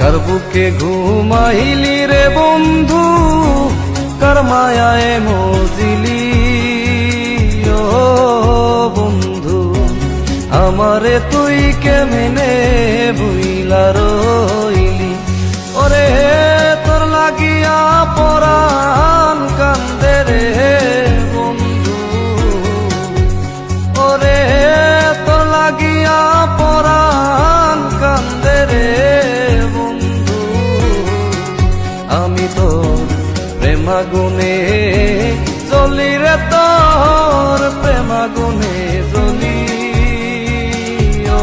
কার বুকে ঘুমাইলি রে বন্ধু, কার মায়ায় মজিলি ও বন্ধু। আমারে তুই কেমনে ভুইলা রইলি, ওরে তোর লাগিয়া পরাণ কান্দে রে বন্ধু, ওরে তোর লাগিয়া পরাণ কান্দে রে বন্ধু। আমি তোর প্রেমাগুনে জ্বলি রে, তোর প্রেমাগুনে জ্বলি ও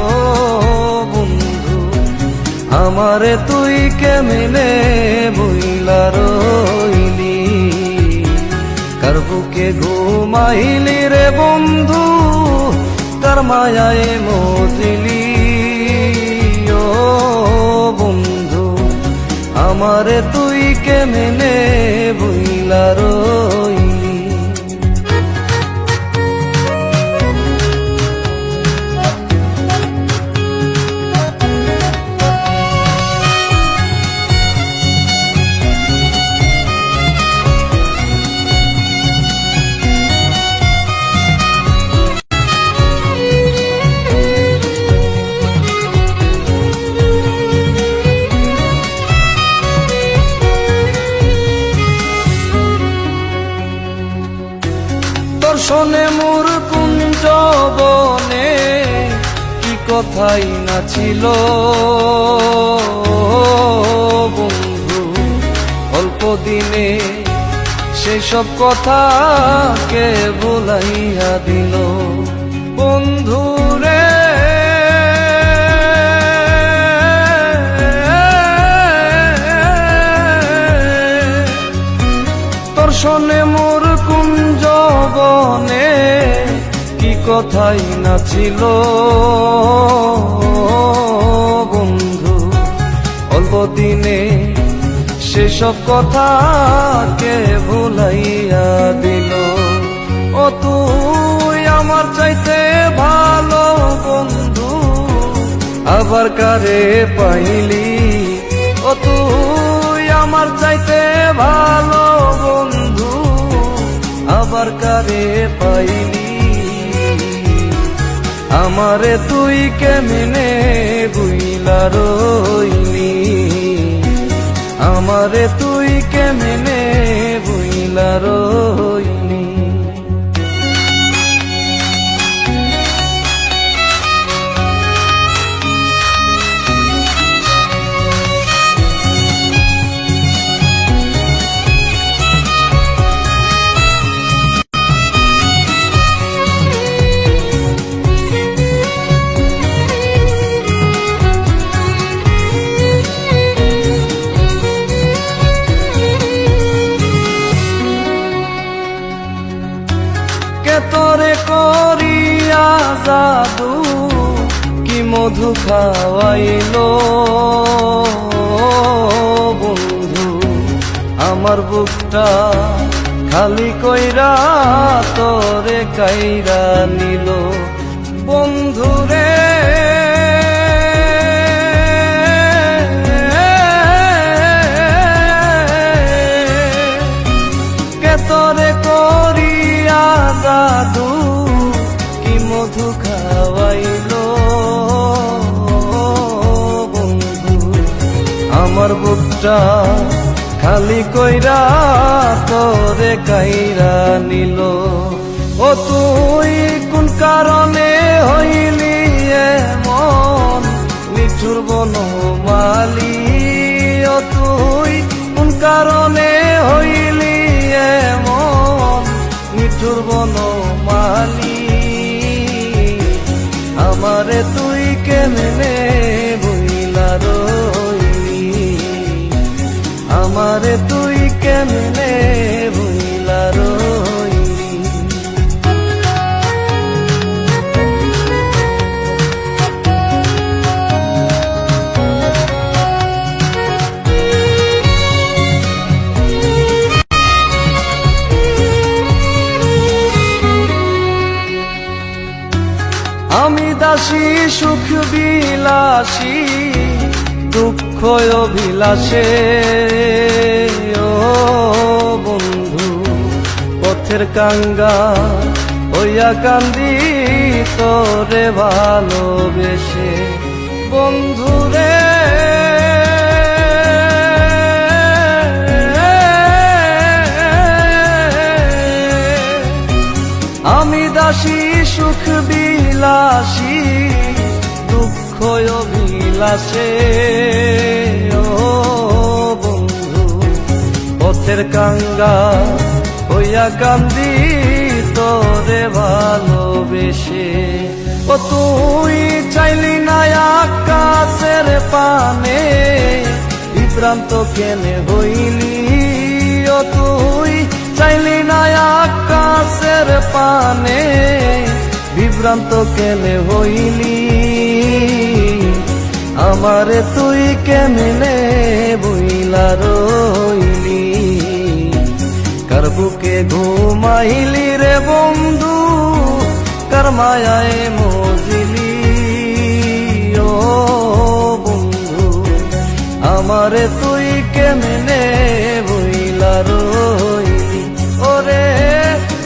বন্ধু। আমারে তুই কেমনে ভুইলা রইলি, কার বুকে ঘুমাইলি রে বন্ধু, কার মায়ায় মজিলি ও বন্ধু। আমারে তুই কেমনে ভুইলা রইলি। শোনে মোর কুঞ্জ বনে কি কথাই না ছিল বন্ধু, অল্প দিনে সেসব কথা কে ভুলাইয়া দিল বন্ধু রে। তোর শোনে মোর কুঞ্জ বনে কি কথাই না ছিল বন্ধু, অল্প দিনে সেসব কথা কে ভুলাইয়া দিল। ও তুই আমার চাইতে ভালো বন্ধু, আবার কারে পাইলি। ও তুই আমার চাইতে ভালো বন্ধু, আবার কারে পাইলি। আমারে তুই কেমনে ভুইলা রইলি, আমারে তুই কেমনে ভুইলা রইলি। তোরে করিয়া জাদু কি মধু খাওয়াইলো বন্ধু, আমার বুকটা খালি কইরা তোরে কাইরা নিল বন্ধু রে। কে তোরে করিয়া জাদু কি মধু খাওয়াইলো বন্ধু, আমার বুকটা খালি কইরা তোরে কাইরা নিল। ও তুই কোন কারণে হইলি এমন নিঠুর বনমালী, ও তুই কোন কারণে হইলি এমন নিঠুর বনমালী। আমারে তুই কেমনে ভুইলা রইলি, আমারে তুই কেমনে ভুইলা রইলি। আমি দাসী সুখ বিলাসী দুঃখ অভিলাষে ও বন্ধু পথের কাঙ্গা হইয়া কান্দি তোরে ভালোবেসে বন্ধুরে আমি দাসী সুখ বিলাসী দুঃখ অভিলাষে ও বন্ধু পথের কাঙ্গা হইয়া কান্দি তোরে ভালোবেসে ও তুই চাইলি না আকাশের পানে বিভ্রান্ত কেনে হইলি ও তুই চাইলি না আকাশের পানে বিভ্রান্ত কেনে হইলি আমারে তুই কেমনে বইলা রইলি কার বুকে ঘুমাইলি রে বন্ধু কার মায়ায় মজিলি ও বন্ধু আমারে তুই কেমনে বইলা রইলি ওরে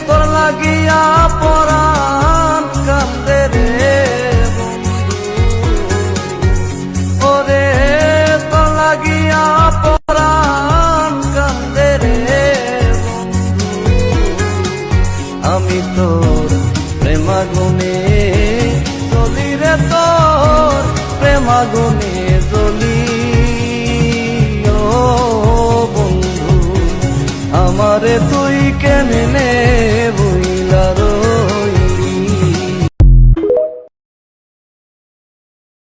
তোর লাগিয়া পরাণ কান্দে রে বন্ধু ওরে তোর লাগিয়া পরাণ কান্দে রে বন্ধু আমি তোর প্রেমাগুনে জ্বলি রে তোর প্রেমাগুনে জ্বলি ও বন্ধু আমারে তুই কেমনে